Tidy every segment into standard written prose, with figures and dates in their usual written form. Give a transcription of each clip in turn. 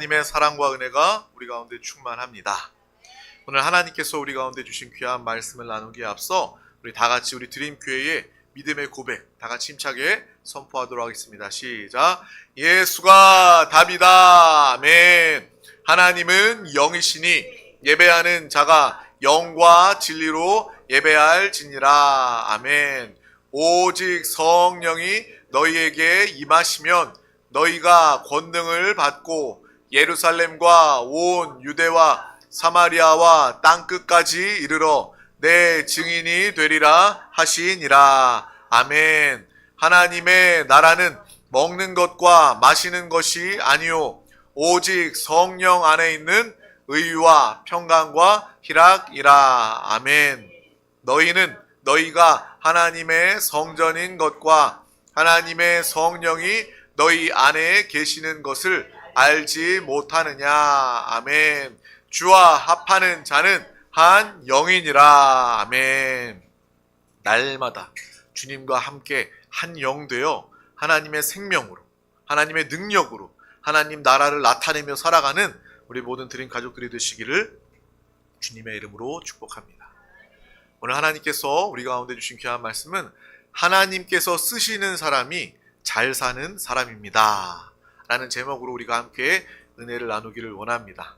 하나님의 사랑과 은혜가 우리 가운데 충만합니다. 오늘 하나님께서 우리 가운데 주신 귀한 말씀을 나누기에 앞서 우리 다 같이 우리 드림교회의 믿음의 고백 다 같이 힘차게 선포하도록 하겠습니다. 시작. 예수가 답이다. 아멘. 하나님은 영이시니 예배하는 자가 영과 진리로 예배할지니라. 아멘. 오직 성령이 너희에게 임하시면 너희가 권능을 받고 예루살렘과 온 유대와 사마리아와 땅끝까지 이르러 내 증인이 되리라 하시니라. 아멘. 하나님의 나라는 먹는 것과 마시는 것이 아니요 오직 성령 안에 있는 의와 평강과 희락이라. 아멘. 너희가 하나님의 성전인 것과 하나님의 성령이 너희 안에 계시는 것을 알지 못하느냐. 아멘. 주와 합하는 자는 한 영이니라. 아멘. 날마다 주님과 함께 한 영 되어 하나님의 생명으로 하나님의 능력으로 하나님 나라를 나타내며 살아가는 우리 모든 드림 가족들이 되시기를 주님의 이름으로 축복합니다. 오늘 하나님께서 우리 가운데 주신 귀한 말씀은 하나님께서 쓰시는 사람이 잘 사는 사람입니다 라는 제목으로 우리가 함께 은혜를 나누기를 원합니다.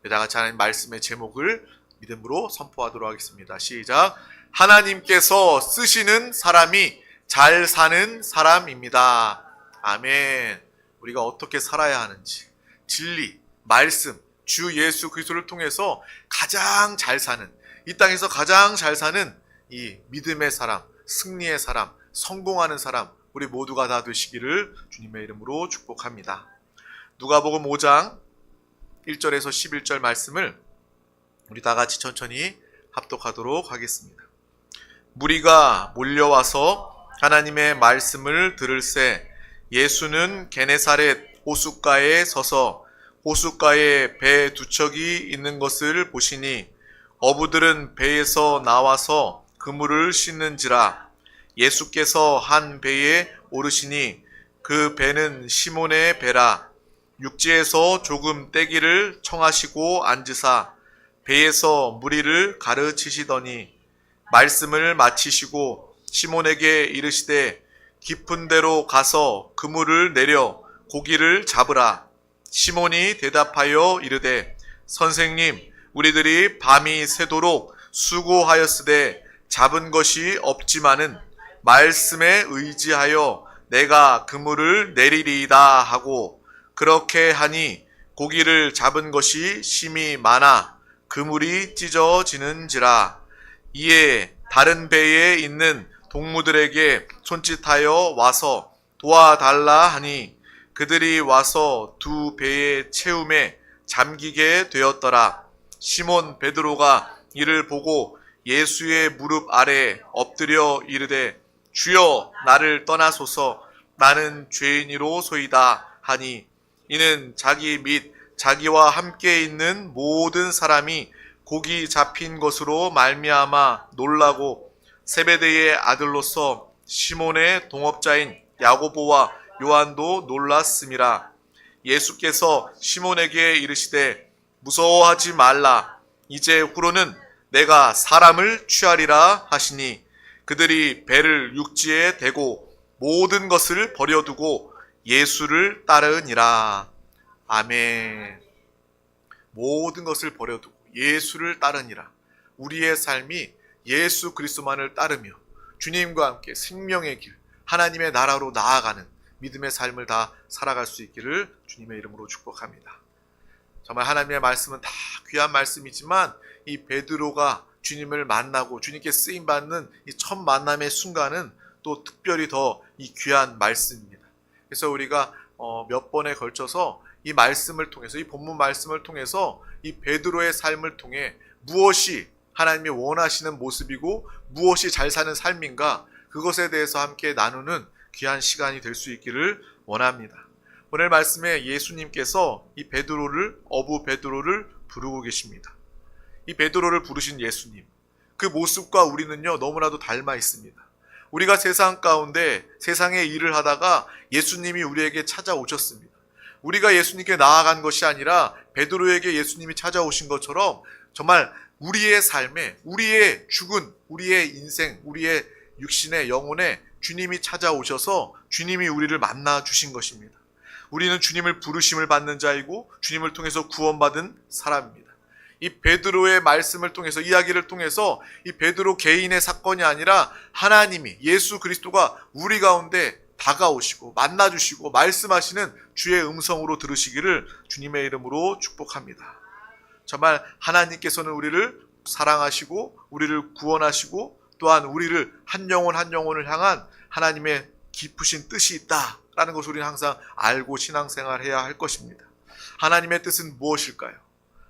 다 같이 하나님 말씀의 제목을 믿음으로 선포하도록 하겠습니다. 시작. 하나님께서 쓰시는 사람이 잘 사는 사람입니다. 아멘. 우리가 어떻게 살아야 하는지 진리, 말씀, 주 예수 그리스도를 통해서 가장 잘 사는 이 땅에서 가장 잘 사는 이 믿음의 사람, 승리의 사람, 성공하는 사람 우리 모두가 다 되시기를 주님의 이름으로 축복합니다. 누가복음 5장 1절에서 11절 말씀을 우리 다 같이 천천히 합독하도록 하겠습니다. 무리가 몰려와서 하나님의 말씀을 들을새 예수는 게네사렛 호숫가에 서서 호숫가에 배 두 척이 있는 것을 보시니 어부들은 배에서 나와서 그물을 씻는지라. 예수께서 한 배에 오르시니 그 배는 시몬의 배라. 육지에서 조금 떼기를 청하시고 앉으사 배에서 무리를 가르치시더니 말씀을 마치시고 시몬에게 이르시되 깊은 데로 가서 그물을 내려 고기를 잡으라. 시몬이 대답하여 이르되 선생님 우리들이 밤이 새도록 수고하였으되 잡은 것이 없지만은 말씀에 의지하여 내가 그물을 내리리이다 하고 그렇게 하니 고기를 잡은 것이 심히 많아 그물이 찢어지는지라. 이에 다른 배에 있는 동무들에게 손짓하여 와서 도와달라 하니 그들이 와서 두 배의 채움에 잠기게 되었더라. 시몬 베드로가 이를 보고 예수의 무릎 아래 엎드려 이르되 주여 나를 떠나소서 나는 죄인이로소이다 하니 이는 자기 및 자기와 함께 있는 모든 사람이 고기 잡힌 것으로 말미암아 놀라고 세베대의 아들로서 시몬의 동업자인 야고보와 요한도 놀랐음이라. 예수께서 시몬에게 이르시되 무서워하지 말라. 이제 후로는 내가 사람을 취하리라 하시니 그들이 배를 육지에 대고 모든 것을 버려두고 예수를 따르니라. 아멘. 모든 것을 버려두고 예수를 따르니라. 우리의 삶이 예수 그리스도만을 따르며 주님과 함께 생명의 길, 하나님의 나라로 나아가는 믿음의 삶을 다 살아갈 수 있기를 주님의 이름으로 축복합니다. 정말 하나님의 말씀은 다 귀한 말씀이지만 이 베드로가 주님을 만나고 주님께 쓰임받는 이 첫 만남의 순간은 또 특별히 더 이 귀한 말씀입니다. 그래서 우리가 몇 번에 걸쳐서 이 말씀을 통해서 이 본문 말씀을 통해서 이 베드로의 삶을 통해 무엇이 하나님이 원하시는 모습이고 무엇이 잘 사는 삶인가 그것에 대해서 함께 나누는 귀한 시간이 될 수 있기를 원합니다. 오늘 말씀에 예수님께서 이 베드로를 어부 베드로를 부르고 계십니다. 이 베드로를 부르신 예수님 그 모습과 우리는요 너무나도 닮아 있습니다. 우리가 세상 가운데 세상의 일을 하다가 예수님이 우리에게 찾아오셨습니다. 우리가 예수님께 나아간 것이 아니라 베드로에게 예수님이 찾아오신 것처럼 정말 우리의 삶에, 우리의 죽은, 우리의 인생, 우리의 육신의 영혼에 주님이 찾아오셔서 주님이 우리를 만나 주신 것입니다. 우리는 주님을 부르심을 받는 자이고 주님을 통해서 구원받은 사람입니다. 이 베드로의 말씀을 통해서, 이야기를 통해서 이 베드로 개인의 사건이 아니라 하나님이, 예수 그리스도가 우리 가운데 다가오시고 만나주시고 말씀하시는 주의 음성으로 들으시기를 주님의 이름으로 축복합니다. 정말 하나님께서는 우리를 사랑하시고 우리를 구원하시고 또한 우리를 한 영혼 한 영혼을 향한 하나님의 깊으신 뜻이 있다라는 것을 우리는 항상 알고 신앙생활해야 할 것입니다. 하나님의 뜻은 무엇일까요?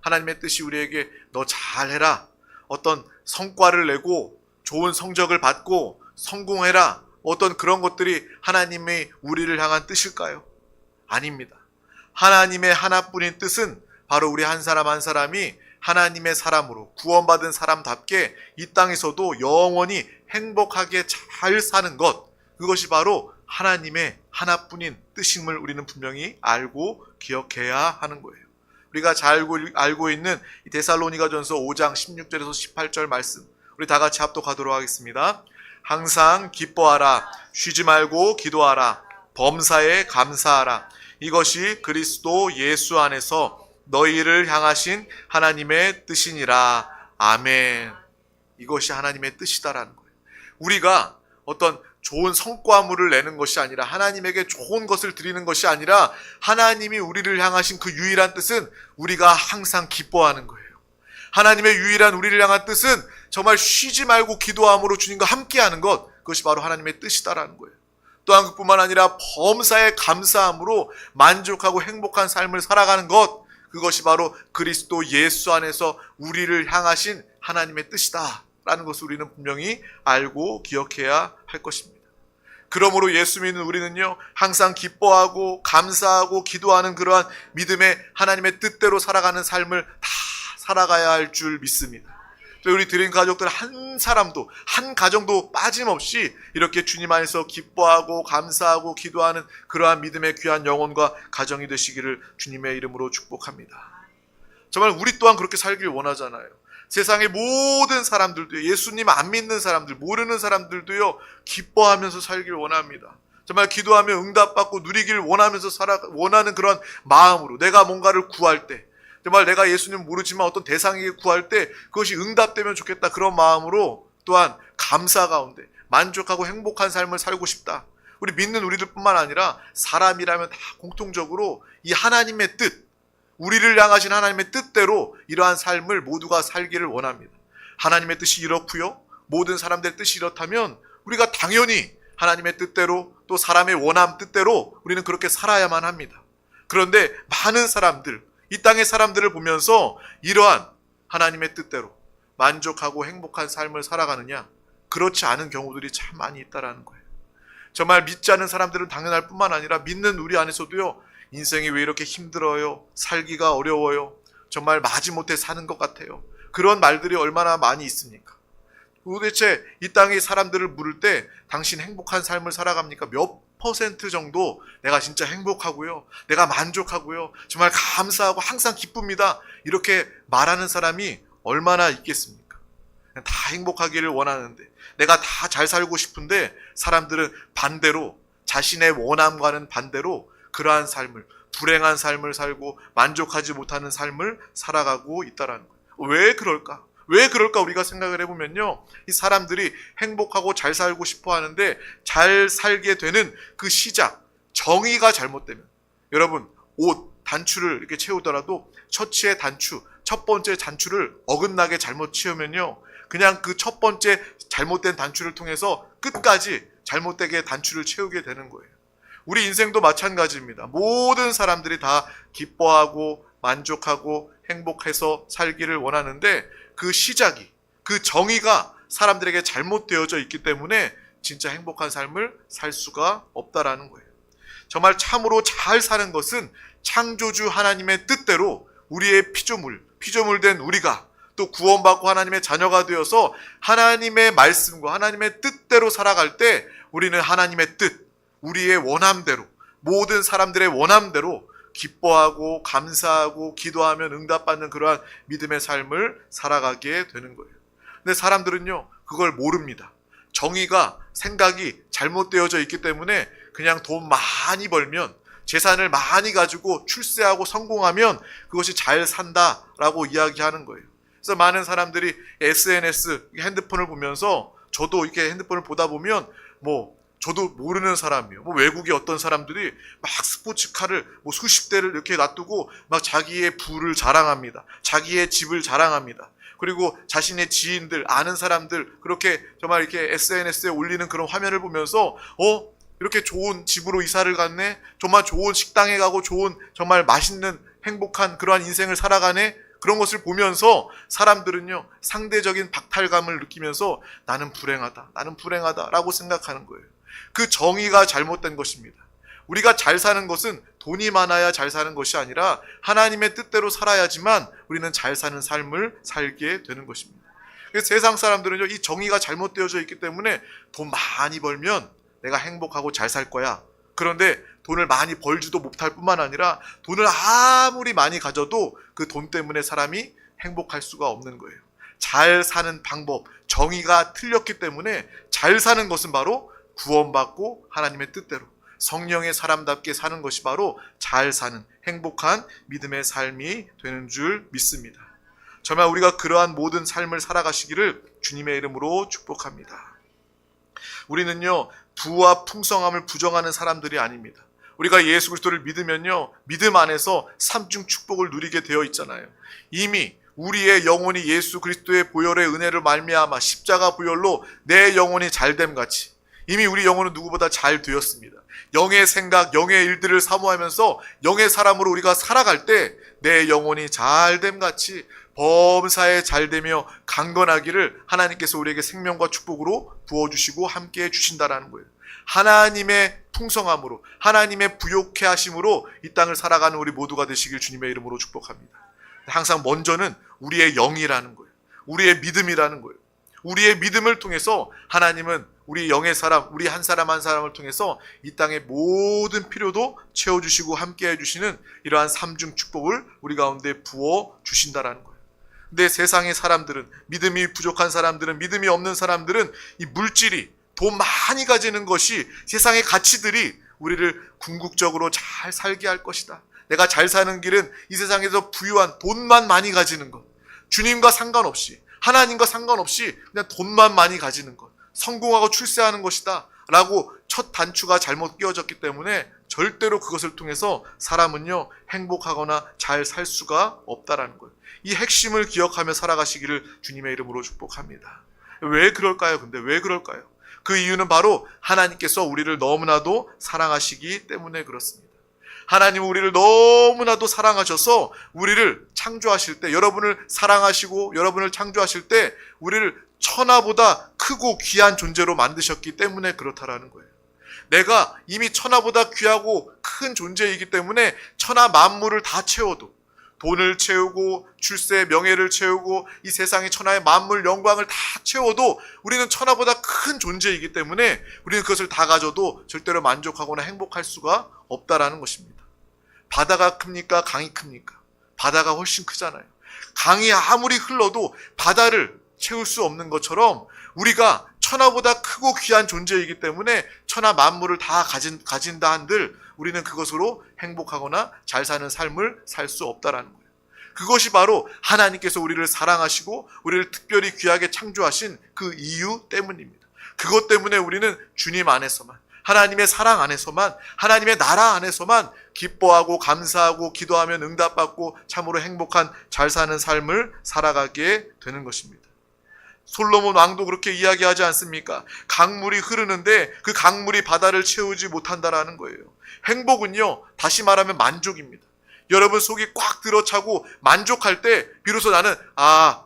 하나님의 뜻이 우리에게 너 잘해라, 어떤 성과를 내고 좋은 성적을 받고 성공해라, 어떤 그런 것들이 하나님의 우리를 향한 뜻일까요? 아닙니다. 하나님의 하나뿐인 뜻은 바로 우리 한 사람 한 사람이 하나님의 사람으로 구원받은 사람답게 이 땅에서도 영원히 행복하게 잘 사는 것, 그것이 바로 하나님의 하나뿐인 뜻임을 우리는 분명히 알고 기억해야 하는 거예요. 우리가 잘 알고 있는 이 데살로니가전서 5장 16절에서 18절 말씀, 우리 다 같이 합독하도록 하겠습니다. 항상 기뻐하라, 쉬지 말고 기도하라, 범사에 감사하라. 이것이 그리스도 예수 안에서 너희를 향하신 하나님의 뜻이니라. 아멘. 이것이 하나님의 뜻이다라는 거예요. 우리가 어떤 좋은 성과물을 내는 것이 아니라, 하나님에게 좋은 것을 드리는 것이 아니라, 하나님이 우리를 향하신 그 유일한 뜻은 우리가 항상 기뻐하는 거예요. 하나님의 유일한 우리를 향한 뜻은 정말 쉬지 말고 기도함으로 주님과 함께하는 것, 그것이 바로 하나님의 뜻이다라는 거예요. 또한 그뿐만 아니라 범사에 감사함으로 만족하고 행복한 삶을 살아가는 것, 그것이 바로 그리스도 예수 안에서 우리를 향하신 하나님의 뜻이다 라는 것을 우리는 분명히 알고 기억해야 할 것입니다. 그러므로 예수 믿는 우리는요, 항상 기뻐하고 감사하고 기도하는 그러한 믿음의 하나님의 뜻대로 살아가는 삶을 다 살아가야 할 줄 믿습니다. 우리 드림 가족들 한 사람도, 한 가정도 빠짐없이 이렇게 주님 안에서 기뻐하고 감사하고 기도하는 그러한 믿음의 귀한 영혼과 가정이 되시기를 주님의 이름으로 축복합니다. 정말 우리 또한 그렇게 살길 원하잖아요. 세상의 모든 사람들도, 예수님 안 믿는 사람들, 모르는 사람들도요, 기뻐하면서 살길 원합니다. 정말 기도하며 응답받고 누리길 원하면서 원하는 그런 마음으로, 내가 뭔가를 구할 때, 정말 내가 예수님 모르지만 어떤 대상에게 구할 때 그것이 응답되면 좋겠다, 그런 마음으로 또한 감사 가운데 만족하고 행복한 삶을 살고 싶다. 우리 믿는 우리들뿐만 아니라 사람이라면 다 공통적으로 이 하나님의 뜻, 우리를 향하신 하나님의 뜻대로 이러한 삶을 모두가 살기를 원합니다. 하나님의 뜻이 이렇고요, 모든 사람들의 뜻이 이렇다면 우리가 당연히 하나님의 뜻대로, 또 사람의 원함 뜻대로 우리는 그렇게 살아야만 합니다. 그런데 많은 사람들, 이 땅의 사람들을 보면서 이러한 하나님의 뜻대로 만족하고 행복한 삶을 살아가느냐, 그렇지 않은 경우들이 참 많이 있다라는 거예요. 정말 믿지 않는 사람들은 당연할 뿐만 아니라 믿는 우리 안에서도요, 인생이 왜 이렇게 힘들어요, 살기가 어려워요, 정말 마지못해 사는 것 같아요, 그런 말들이 얼마나 많이 있습니까? 도대체 이 땅의 사람들을 물을 때 당신 행복한 삶을 살아갑니까? 몇 퍼센트 정도 내가 진짜 행복하고요, 내가 만족하고요, 정말 감사하고 항상 기쁩니다, 이렇게 말하는 사람이 얼마나 있겠습니까? 다 행복하기를 원하는데, 내가 다 잘 살고 싶은데 사람들은 반대로, 자신의 원함과는 반대로 그러한 삶을, 불행한 삶을 살고 만족하지 못하는 삶을 살아가고 있다라는 거예요. 왜 그럴까? 왜 그럴까 우리가 생각을 해보면요, 이 사람들이 행복하고 잘 살고 싶어 하는데 잘 살게 되는 그 시작, 정의가 잘못되면, 여러분 옷 단추를 이렇게 채우더라도 셔츠의 단추, 첫 번째 단추를 어긋나게 잘못 채우면요, 그냥 그 첫 번째 잘못된 단추를 통해서 끝까지 잘못되게 단추를 채우게 되는 거예요. 우리 인생도 마찬가지입니다. 모든 사람들이 다 기뻐하고 만족하고 행복해서 살기를 원하는데 그 시작이, 그 정의가 사람들에게 잘못되어져 있기 때문에 진짜 행복한 삶을 살 수가 없다라는 거예요. 정말 참으로 잘 사는 것은 창조주 하나님의 뜻대로 우리의 피조물 된 우리가 또 구원받고 하나님의 자녀가 되어서 하나님의 말씀과 하나님의 뜻대로 살아갈 때 우리는 하나님의 뜻, 우리의 원함대로, 모든 사람들의 원함대로 기뻐하고 감사하고 기도하면 응답받는 그러한 믿음의 삶을 살아가게 되는 거예요. 근데 사람들은요, 그걸 모릅니다. 정의가, 생각이 잘못되어져 있기 때문에 그냥 돈 많이 벌면, 재산을 많이 가지고 출세하고 성공하면 그것이 잘 산다라고 이야기하는 거예요. 그래서 많은 사람들이 SNS, 핸드폰을 보면서, 저도 이렇게 핸드폰을 보다 보면 저도 모르는 사람이요, 외국의 어떤 사람들이 막 스포츠카를 수십 대를 이렇게 놔두고 막 자기의 부를 자랑합니다. 자기의 집을 자랑합니다. 그리고 자신의 지인들, 아는 사람들 그렇게 정말 이렇게 SNS에 올리는 그런 화면을 보면서 이렇게 좋은 집으로 이사를 갔네, 정말 좋은 식당에 가고 좋은 정말 맛있는 행복한 그러한 인생을 살아가네, 그런 것을 보면서 사람들은요, 상대적인 박탈감을 느끼면서 나는 불행하다 라고 생각하는 거예요. 그 정의가 잘못된 것입니다. 우리가 잘 사는 것은 돈이 많아야 잘 사는 것이 아니라 하나님의 뜻대로 살아야지만 우리는 잘 사는 삶을 살게 되는 것입니다. 그래서 세상 사람들은요, 이 정의가 잘못되어져 있기 때문에 돈 많이 벌면 내가 행복하고 잘 살 거야. 그런데 돈을 많이 벌지도 못할 뿐만 아니라 돈을 아무리 많이 가져도 그 돈 때문에 사람이 행복할 수가 없는 거예요. 잘 사는 방법, 정의가 틀렸기 때문에 잘 사는 것은 바로 구원받고 하나님의 뜻대로 성령의 사람답게 사는 것이 바로 잘 사는 행복한 믿음의 삶이 되는 줄 믿습니다. 정말 우리가 그러한 모든 삶을 살아가시기를 주님의 이름으로 축복합니다. 우리는요, 부와 풍성함을 부정하는 사람들이 아닙니다. 우리가 예수 그리스도를 믿으면요, 믿음 안에서 삼중 축복을 누리게 되어 있잖아요. 이미 우리의 영혼이 예수 그리스도의 보혈의 은혜를 말미암아 십자가 보혈로 내 영혼이 잘됨 같이 이미 우리 영혼은 누구보다 잘 되었습니다. 영의 생각, 영의 일들을 사모하면서 영의 사람으로 우리가 살아갈 때 내 영혼이 잘됨 같이 범사에 잘되며 강건하기를 하나님께서 우리에게 생명과 축복으로 부어주시고 함께해 주신다라는 거예요. 하나님의 풍성함으로, 하나님의 부욕해 하심으로 이 땅을 살아가는 우리 모두가 되시길 주님의 이름으로 축복합니다. 항상 먼저는 우리의 영이라는 거예요. 우리의 믿음이라는 거예요. 우리의 믿음을 통해서 하나님은 우리 영의 사람, 우리 한 사람 한 사람을 통해서 이 땅의 모든 필요도 채워주시고 함께 해주시는 이러한 삼중 축복을 우리 가운데 부어주신다라는 거예요. 근데 세상의 사람들은, 믿음이 부족한 사람들은, 믿음이 없는 사람들은 이 물질이, 돈 많이 가지는 것이, 세상의 가치들이 우리를 궁극적으로 잘 살게 할 것이다. 내가 잘 사는 길은 이 세상에서 부유한 돈만 많이 가지는 것, 주님과 상관없이, 하나님과 상관없이 그냥 돈만 많이 가지는 것, 성공하고 출세하는 것이다 라고 첫 단추가 잘못 끼워졌기 때문에 절대로 그것을 통해서 사람은요, 행복하거나 잘 살 수가 없다라는 거예요. 이 핵심을 기억하며 살아가시기를 주님의 이름으로 축복합니다. 왜 그럴까요? 근데 왜 그럴까요? 그 이유는 바로 하나님께서 우리를 너무나도 사랑하시기 때문에 그렇습니다. 하나님은 우리를 너무나도 사랑하셔서 우리를 창조하실 때, 여러분을 사랑하시고 여러분을 창조하실 때 우리를 천하보다 크고 귀한 존재로 만드셨기 때문에 그렇다라는 거예요. 내가 이미 천하보다 귀하고 큰 존재이기 때문에 천하 만물을 다 채워도, 돈을 채우고 출세, 명예를 채우고 이 세상의 천하의 만물 영광을 다 채워도 우리는 천하보다 큰 존재이기 때문에 우리는 그것을 다 가져도 절대로 만족하거나 행복할 수가 없다라는 것입니다. 바다가 큽니까? 강이 큽니까? 바다가 훨씬 크잖아요. 강이 아무리 흘러도 바다를 채울 수 없는 것처럼 우리가 천하보다 크고 귀한 존재이기 때문에 천하 만물을 다 가진다 한들 우리는 그것으로 행복하거나 잘 사는 삶을 살 수 없다라는 거예요. 그것이 바로 하나님께서 우리를 사랑하시고 우리를 특별히 귀하게 창조하신 그 이유 때문입니다. 그것 때문에 우리는 주님 안에서만, 하나님의 사랑 안에서만, 하나님의 나라 안에서만 기뻐하고 감사하고 기도하면 응답받고 참으로 행복한 잘 사는 삶을 살아가게 되는 것입니다. 솔로몬 왕도 그렇게 이야기하지 않습니까? 강물이 흐르는데 그 강물이 바다를 채우지 못한다라는 거예요. 행복은요, 다시 말하면 만족입니다. 여러분 속이 꽉 들어차고 만족할 때 비로소 나는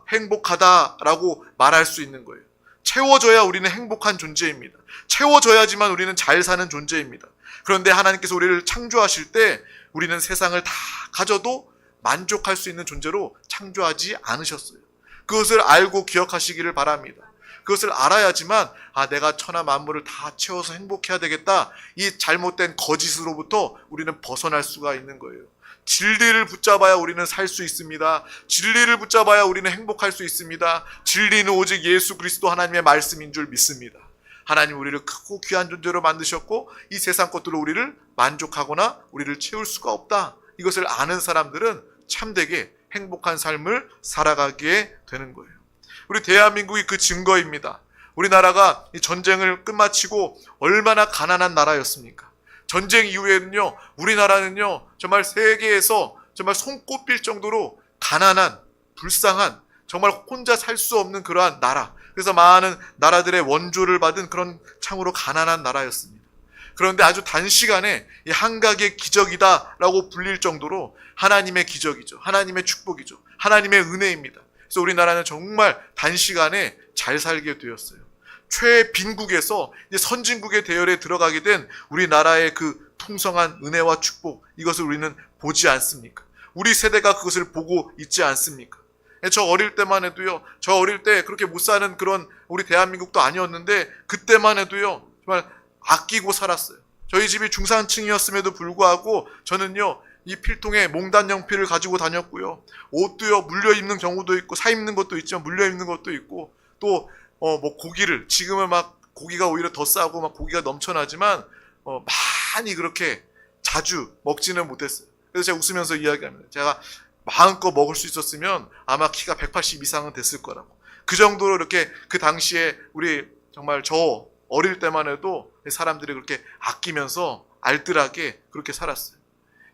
행복하다라고 말할 수 있는 거예요. 채워져야 우리는 행복한 존재입니다. 채워져야지만 우리는 잘 사는 존재입니다. 그런데 하나님께서 우리를 창조하실 때 우리는 세상을 다 가져도 만족할 수 있는 존재로 창조하지 않으셨어요. 그것을 알고 기억하시기를 바랍니다. 그것을 알아야지만 내가 천하 만물을 다 채워서 행복해야 되겠다, 이 잘못된 거짓으로부터 우리는 벗어날 수가 있는 거예요. 진리를 붙잡아야 우리는 살 수 있습니다. 진리를 붙잡아야 우리는 행복할 수 있습니다. 진리는 오직 예수 그리스도 하나님의 말씀인 줄 믿습니다. 하나님 우리를 크고 귀한 존재로 만드셨고 이 세상 것들로 우리를 만족하거나 우리를 채울 수가 없다. 이것을 아는 사람들은 참되게 행복한 삶을 살아가게 되는 거예요. 우리 대한민국이 그 증거입니다. 우리나라가 이 전쟁을 끝마치고 얼마나 가난한 나라였습니까? 전쟁 이후에는요, 우리나라는요, 정말 세계에서 정말 손꼽힐 정도로 가난한, 불쌍한, 정말 혼자 살 수 없는 그러한 나라. 그래서 많은 나라들의 원조를 받은 그런 참으로 가난한 나라였습니다. 그런데 아주 단시간에 이 한각의 기적이다라고 불릴 정도로 하나님의 기적이죠. 하나님의 축복이죠. 하나님의 은혜입니다. 그래서 우리나라는 정말 단시간에 잘 살게 되었어요. 최빈국에서 이제 선진국의 대열에 들어가게 된 우리나라의 그 풍성한 은혜와 축복, 이것을 우리는 보지 않습니까? 우리 세대가 그것을 보고 있지 않습니까? 저 어릴 때만 해도요, 저 어릴 때 그렇게 못 사는 그런 우리 대한민국도 아니었는데 그때만 해도요, 정말 아끼고 살았어요. 저희 집이 중산층이었음에도 불구하고 저는요, 이 필통에 몽단 연필을 가지고 다녔고요. 옷도요, 물려 입는 경우도 있고, 사 입는 것도 있지만 물려 입는 것도 있고, 또 뭐 고기를, 지금은 막 고기가 오히려 더 싸고 막 고기가 넘쳐나지만 많이 그렇게 자주 먹지는 못했어요. 그래서 제가 웃으면서 이야기합니다. 제가 마음껏 먹을 수 있었으면 아마 키가 180 이상은 됐을 거라고. 그 정도로 이렇게 그 당시에 우리 정말 저 어릴 때만 해도 사람들이 그렇게 아끼면서 알뜰하게 그렇게 살았어요.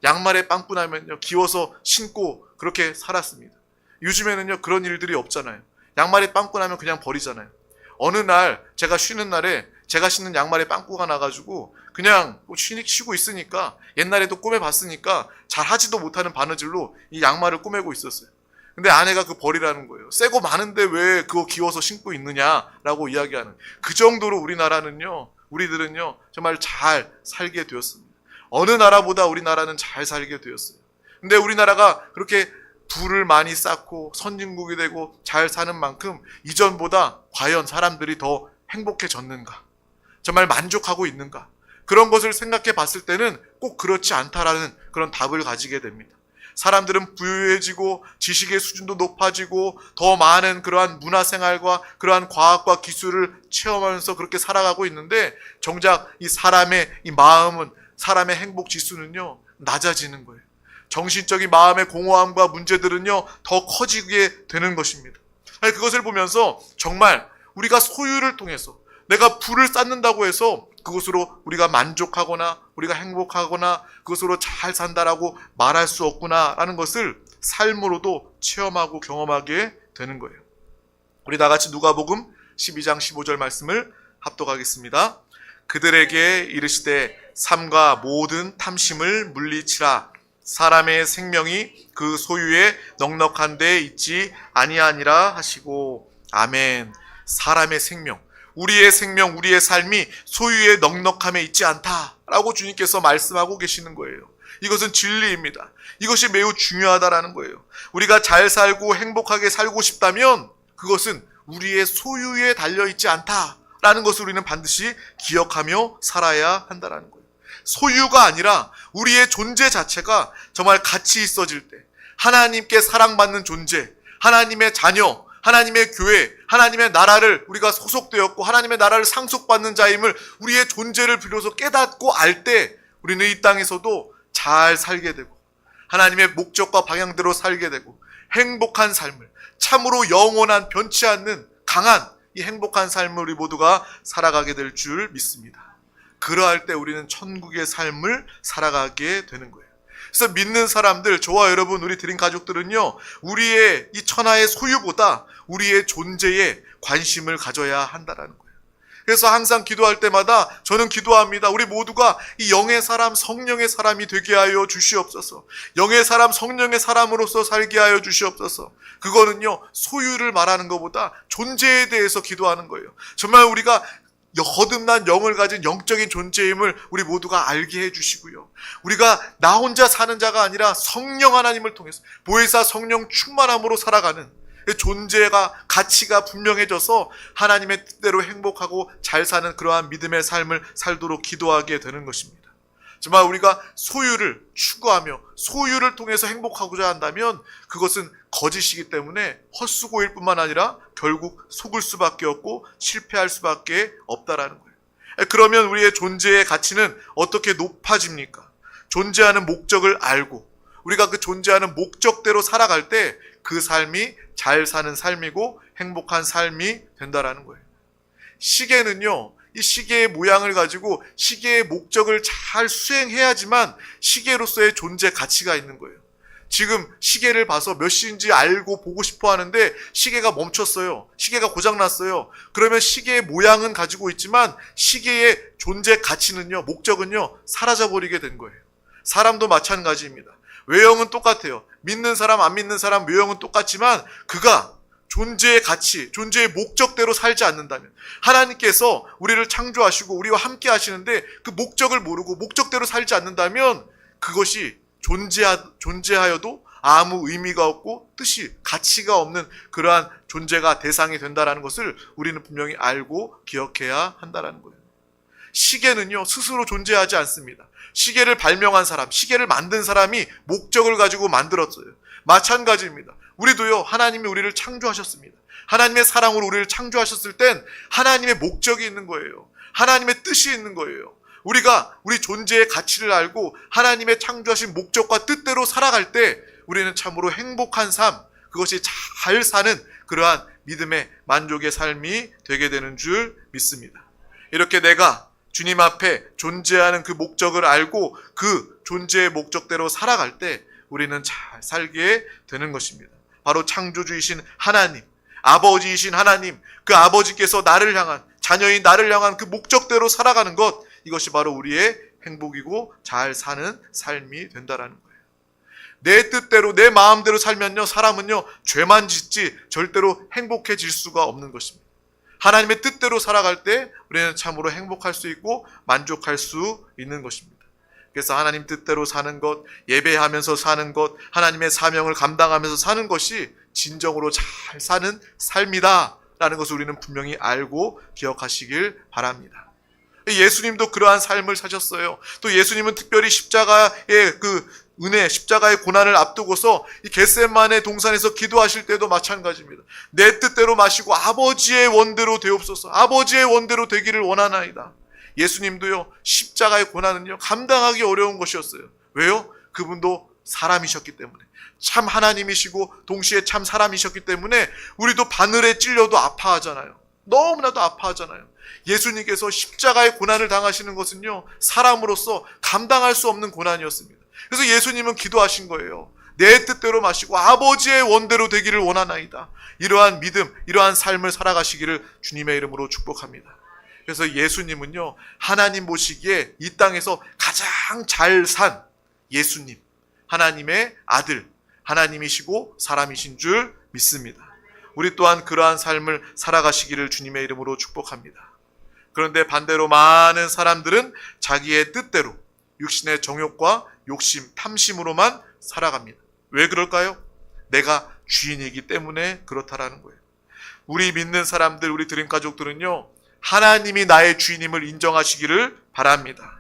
양말에 빵꾸 나면요, 기워서 신고 그렇게 살았습니다. 요즘에는요, 그런 일들이 없잖아요. 양말에 빵꾸 나면 그냥 버리잖아요. 어느 날 제가 쉬는 날에 제가 신는 양말에 빵꾸가 나가지고 그냥 쉬고 있으니까, 옛날에도 꼬매봤으니까 잘 하지도 못하는 바느질로 이 양말을 꼬매고 있었어요. 근데 아내가 그 버리라는 거예요. 새거 많은데 왜 그거 기워서 신고 있느냐라고 이야기하는. 그 정도로 우리들은요 정말 잘 살게 되었습니다. 어느 나라보다 우리나라는 잘 살게 되었어요. 근데 우리나라가 그렇게 부를 많이 쌓고 선진국이 되고 잘 사는 만큼 이전보다 과연 사람들이 더 행복해졌는가? 정말 만족하고 있는가? 그런 것을 생각해 봤을 때는 꼭 그렇지 않다라는 그런 답을 가지게 됩니다. 사람들은 부유해지고 지식의 수준도 높아지고 더 많은 그러한 문화생활과 그러한 과학과 기술을 체험하면서 그렇게 살아가고 있는데, 정작 이 사람의 이 마음은, 사람의 행복 지수는요 낮아지는 거예요. 정신적인 마음의 공허함과 문제들은요 더 커지게 되는 것입니다. 그것을 보면서 정말 우리가 소유를 통해서, 내가 부를 쌓는다고 해서 그것으로 우리가 만족하거나 우리가 행복하거나 그것으로 잘 산다라고 말할 수 없구나라는 것을 삶으로도 체험하고 경험하게 되는 거예요. 우리 다 같이 누가복음 12장 15절 말씀을 합독하겠습니다. 그들에게 이르시되 삼가 모든 탐심을 물리치라. 사람의 생명이 그 소유에 넉넉한 데 있지 아니하니라 하시고. 아멘. 사람의 생명, 우리의 생명, 우리의 삶이 소유에 넉넉함에 있지 않다라고 주님께서 말씀하고 계시는 거예요. 이것은 진리입니다. 이것이 매우 중요하다라는 거예요. 우리가 잘 살고 행복하게 살고 싶다면 그것은 우리의 소유에 달려있지 않다라는 것을 우리는 반드시 기억하며 살아야 한다라는 거예요. 소유가 아니라 우리의 존재 자체가 정말 가치 있어질 때, 하나님께 사랑받는 존재, 하나님의 자녀, 하나님의 교회, 하나님의 나라를 우리가 소속되었고 하나님의 나라를 상속받는 자임을, 우리의 존재를 비로소 깨닫고 알 때 우리는 이 땅에서도 잘 살게 되고 하나님의 목적과 방향대로 살게 되고 행복한 삶을, 참으로 영원한 변치 않는 강한 이 행복한 삶을 우리 모두가 살아가게 될 줄 믿습니다. 그러할 때 우리는 천국의 삶을 살아가게 되는 거예요. 그래서 믿는 사람들, 저와 여러분, 우리 드림 가족들은요, 우리의 이 천하의 소유보다 우리의 존재에 관심을 가져야 한다라는 거예요. 그래서 항상 기도할 때마다 저는 기도합니다. 우리 모두가 이 영의 사람, 성령의 사람이 되게 하여 주시옵소서. 영의 사람, 성령의 사람으로서 살게 하여 주시옵소서. 그거는요, 소유를 말하는 것보다 존재에 대해서 기도하는 거예요. 정말 우리가 거듭난 영을 가진 영적인 존재임을 우리 모두가 알게 해주시고요. 우리가 나 혼자 사는 자가 아니라 성령 하나님을 통해서 보혜사 성령 충만함으로 살아가는 존재가, 가치가 분명해져서 하나님의 뜻대로 행복하고 잘 사는 그러한 믿음의 삶을 살도록 기도하게 되는 것입니다. 정말 우리가 소유를 추구하며 소유를 통해서 행복하고자 한다면 그것은 거짓이기 때문에 헛수고일 뿐만 아니라 결국 속을 수밖에 없고 실패할 수밖에 없다라는 거예요. 그러면 우리의 존재의 가치는 어떻게 높아집니까? 존재하는 목적을 알고 우리가 그 존재하는 목적대로 살아갈 때 그 삶이 잘 사는 삶이고 행복한 삶이 된다라는 거예요. 시계는요, 이 시계의 모양을 가지고 시계의 목적을 잘 수행해야지만 시계로서의 존재 가치가 있는 거예요. 지금 시계를 봐서 몇 시인지 알고 보고 싶어 하는데 시계가 멈췄어요. 시계가 고장났어요. 그러면 시계의 모양은 가지고 있지만 시계의 존재 가치는요, 목적은요, 사라져버리게 된 거예요. 사람도 마찬가지입니다. 외형은 똑같아요. 믿는 사람, 안 믿는 사람 외형은 똑같지만 그가 존재의 가치, 존재의 목적대로 살지 않는다면 하나님께서 우리를 창조하시고 우리와 함께 하시는데 그 목적을 모르고 목적대로 살지 않는다면 그것이 존재하여도 아무 의미가 없고 뜻이, 가치가 없는 그러한 존재가 대상이 된다는 것을 우리는 분명히 알고 기억해야 한다는 거예요. 시계는요, 스스로 존재하지 않습니다. 시계를 발명한 사람, 시계를 만든 사람이 목적을 가지고 만들었어요. 마찬가지입니다. 우리도요, 하나님이 우리를 창조하셨습니다. 하나님의 사랑으로 우리를 창조하셨을 땐 하나님의 목적이 있는 거예요. 하나님의 뜻이 있는 거예요. 우리가 우리 존재의 가치를 알고 하나님의 창조하신 목적과 뜻대로 살아갈 때 우리는 참으로 행복한 삶, 그것이 잘 사는 그러한 믿음의 만족의 삶이 되게 되는 줄 믿습니다. 이렇게 내가 주님 앞에 존재하는 그 목적을 알고 그 존재의 목적대로 살아갈 때 우리는 잘 살게 되는 것입니다. 바로 창조주이신 하나님, 아버지이신 하나님, 그 아버지께서 나를 향한, 자녀인 나를 향한 그 목적대로 살아가는 것, 이것이 바로 우리의 행복이고 잘 사는 삶이 된다라는 거예요. 내 뜻대로, 내 마음대로 살면요, 사람은요, 죄만 짓지 절대로 행복해질 수가 없는 것입니다. 하나님의 뜻대로 살아갈 때 우리는 참으로 행복할 수 있고 만족할 수 있는 것입니다. 그래서 하나님 뜻대로 사는 것, 예배하면서 사는 것, 하나님의 사명을 감당하면서 사는 것이 진정으로 잘 사는 삶이다 라는 것을 우리는 분명히 알고 기억하시길 바랍니다. 예수님도 그러한 삶을 사셨어요. 또 예수님은 특별히 십자가의 그 은혜, 십자가의 고난을 앞두고서 이 겟세마네 동산에서 기도하실 때도 마찬가지입니다. 내 뜻대로 마시고 아버지의 원대로 되옵소서, 아버지의 원대로 되기를 원하나이다. 예수님도요, 십자가의 고난은요, 감당하기 어려운 것이었어요. 왜요? 그분도 사람이셨기 때문에, 참 하나님이시고 동시에 참 사람이셨기 때문에 우리도 바늘에 찔려도 아파하잖아요. 너무나도 아파하잖아요. 예수님께서 십자가의 고난을 당하시는 것은요, 사람으로서 감당할 수 없는 고난이었습니다. 그래서 예수님은 기도하신 거예요. 내 뜻대로 마시고 아버지의 원대로 되기를 원하나이다. 이러한 믿음, 이러한 삶을 살아가시기를 주님의 이름으로 축복합니다. 그래서 예수님은요, 하나님 보시기에 이 땅에서 가장 잘 산 예수님, 하나님의 아들, 하나님이시고 사람이신 줄 믿습니다. 우리 또한 그러한 삶을 살아가시기를 주님의 이름으로 축복합니다. 그런데 반대로 많은 사람들은 자기의 뜻대로 육신의 정욕과 욕심, 탐심으로만 살아갑니다. 왜 그럴까요? 내가 주인이기 때문에 그렇다라는 거예요. 우리 믿는 사람들, 우리 드림 가족들은요, 하나님이 나의 주인임을 인정하시기를 바랍니다.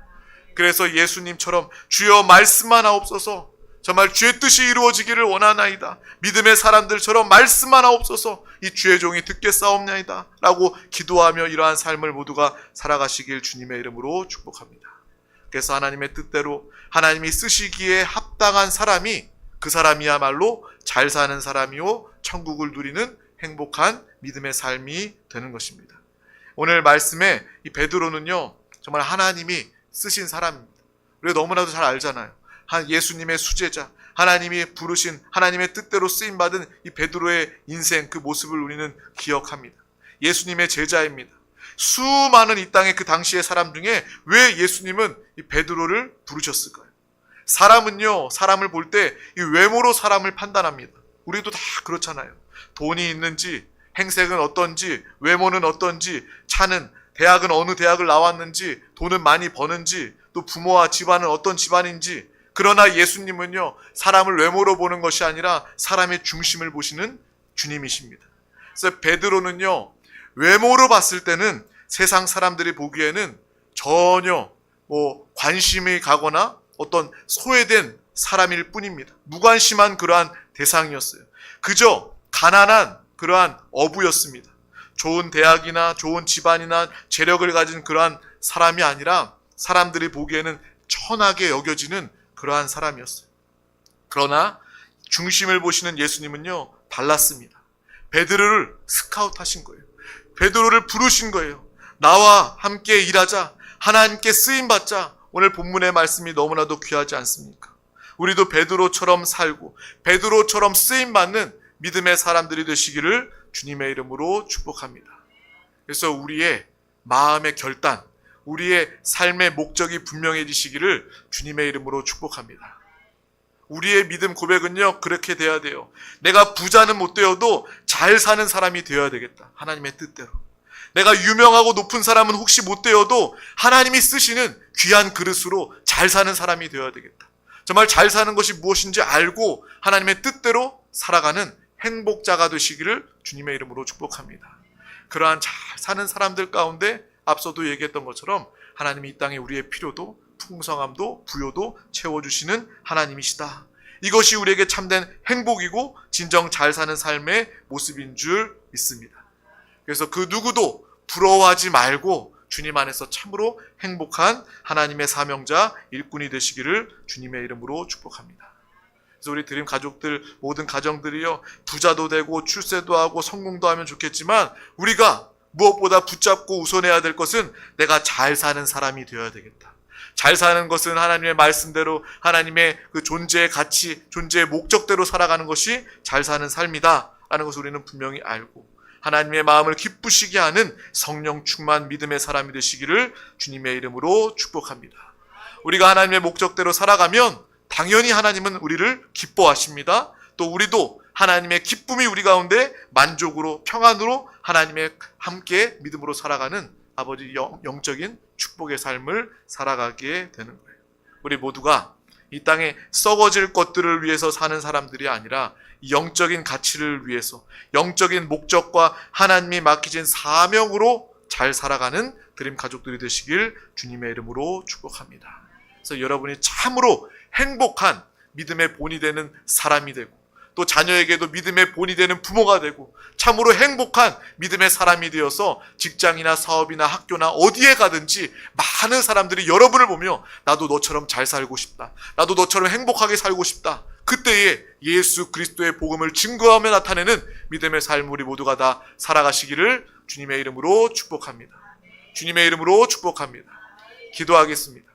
그래서 예수님처럼 주여 말씀만 하옵소서, 정말 주의 뜻이 이루어지기를 원하나이다. 믿음의 사람들처럼 말씀만 하옵소서, 이 주의 종이 듣겠사옵나이다 라고 기도하며 이러한 삶을 모두가 살아가시길 주님의 이름으로 축복합니다. 그래서 하나님의 뜻대로 하나님이 쓰시기에 합당한 사람이, 그 사람이야말로 잘 사는 사람이요 천국을 누리는 행복한 믿음의 삶이 되는 것입니다. 오늘 말씀에 이 베드로는요, 정말 하나님이 쓰신 사람입니다. 우리가 너무나도 잘 알잖아요. 예수님의 수제자, 하나님이 부르신, 하나님의 뜻대로 쓰임받은 이 베드로의 인생, 그 모습을 우리는 기억합니다. 예수님의 제자입니다. 수많은 이 땅의 그 당시의 사람 중에 왜 예수님은 이 베드로를 부르셨을까요? 사람은요, 사람을 볼 때 이 외모로 사람을 판단합니다. 우리도 다 그렇잖아요. 돈이 있는지, 행색은 어떤지, 외모는 어떤지, 차는, 대학은 어느 대학을 나왔는지, 돈은 많이 버는지, 또 부모와 집안은 어떤 집안인지. 그러나 예수님은요, 사람을 외모로 보는 것이 아니라 사람의 중심을 보시는 주님이십니다. 그래서 베드로는요, 외모로 봤을 때는 세상 사람들이 보기에는 전혀 관심이 가거나 어떤 소외된 사람일 뿐입니다. 무관심한 그러한 대상이었어요. 그저 가난한 그러한 어부였습니다. 좋은 대학이나 좋은 집안이나 재력을 가진 그러한 사람이 아니라 사람들이 보기에는 천하게 여겨지는 그러한 사람이었어요. 그러나 중심을 보시는 예수님은요, 달랐습니다. 베드로를 스카웃하신 거예요. 베드로를 부르신 거예요. 나와 함께 일하자. 하나님께 쓰임받자. 오늘 본문의 말씀이 너무나도 귀하지 않습니까? 우리도 베드로처럼 살고 베드로처럼 쓰임받는 믿음의 사람들이 되시기를 주님의 이름으로 축복합니다. 그래서 우리의 마음의 결단, 우리의 삶의 목적이 분명해지시기를 주님의 이름으로 축복합니다. 우리의 믿음 고백은요, 그렇게 돼야 돼요. 내가 부자는 못 되어도 잘 사는 사람이 되어야 되겠다. 하나님의 뜻대로. 내가 유명하고 높은 사람은 혹시 못 되어도 하나님이 쓰시는 귀한 그릇으로 잘 사는 사람이 되어야 되겠다. 정말 잘 사는 것이 무엇인지 알고 하나님의 뜻대로 살아가는 행복자가 되시기를 주님의 이름으로 축복합니다. 그러한 잘 사는 사람들 가운데 앞서도 얘기했던 것처럼 하나님이 이 땅에 우리의 필요도 풍성함도 부요도 채워주시는 하나님이시다. 이것이 우리에게 참된 행복이고 진정 잘 사는 삶의 모습인 줄 믿습니다. 그래서 그 누구도 부러워하지 말고 주님 안에서 참으로 행복한 하나님의 사명자 일꾼이 되시기를 주님의 이름으로 축복합니다. 그래서 우리 드림 가족들, 모든 가정들이요, 부자도 되고 출세도 하고 성공도 하면 좋겠지만 우리가 무엇보다 붙잡고 우선해야 될 것은 내가 잘 사는 사람이 되어야 되겠다. 잘 사는 것은 하나님의 말씀대로 하나님의 그 존재의 가치, 존재의 목적대로 살아가는 것이 잘 사는 삶이다 라는 것을 우리는 분명히 알고 하나님의 마음을 기쁘시게 하는 성령 충만 믿음의 사람이 되시기를 주님의 이름으로 축복합니다. 우리가 하나님의 목적대로 살아가면 당연히 하나님은 우리를 기뻐하십니다. 또 우리도 하나님의 기쁨이 우리 가운데 만족으로 평안으로 하나님의 함께 믿음으로 살아가는 아버지 영적인 축복의 삶을 살아가게 되는 거예요. 우리 모두가 이 땅에 썩어질 것들을 위해서 사는 사람들이 아니라 영적인 가치를 위해서 영적인 목적과 하나님이 맡기신 사명으로 잘 살아가는 드림 가족들이 되시길 주님의 이름으로 축복합니다. 그래서 여러분이 참으로 행복한 믿음의 본이 되는 사람이 되고 또 자녀에게도 믿음의 본이 되는 부모가 되고 참으로 행복한 믿음의 사람이 되어서 직장이나 사업이나 학교나 어디에 가든지 많은 사람들이 여러분을 보며 나도 너처럼 잘 살고 싶다. 나도 너처럼 행복하게 살고 싶다. 그때에 예수 그리스도의 복음을 증거하며 나타내는 믿음의 삶 우리 모두가 다 살아가시기를 주님의 이름으로 축복합니다. 주님의 이름으로 축복합니다. 기도하겠습니다.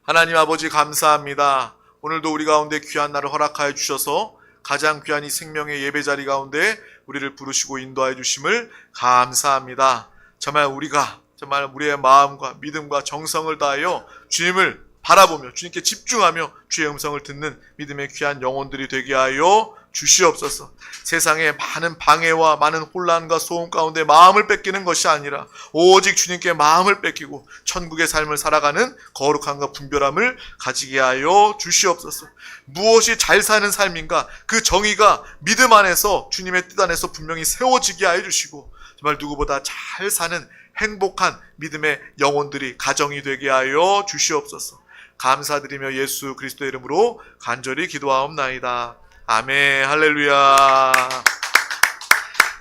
하나님 아버지 감사합니다. 오늘도 우리 가운데 귀한 날을 허락하여 주셔서 가장 귀한 이 생명의 예배 자리 가운데 우리를 부르시고 인도하여 주심을 감사합니다. 정말 우리의 마음과 믿음과 정성을 다하여 주님을 바라보며 주님께 집중하며 주의 음성을 듣는 믿음의 귀한 영혼들이 되게 하여 주시옵소서. 세상에 많은 방해와 많은 혼란과 소음 가운데 마음을 뺏기는 것이 아니라 오직 주님께 마음을 뺏기고 천국의 삶을 살아가는 거룩함과 분별함을 가지게 하여 주시옵소서. 무엇이 잘 사는 삶인가, 그 정의가 믿음 안에서 주님의 뜻 안에서 분명히 세워지게 하여 주시고 정말 누구보다 잘 사는 행복한 믿음의 영혼들이 가정이 되게 하여 주시옵소서. 감사드리며 예수 그리스도의 이름으로 간절히 기도하옵나이다. 아멘. 할렐루야.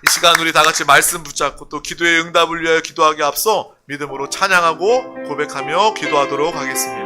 이 시간 우리 다 같이 말씀 붙잡고 또 기도의 응답을 위하여 기도하기 앞서 믿음으로 찬양하고 고백하며 기도하도록 하겠습니다.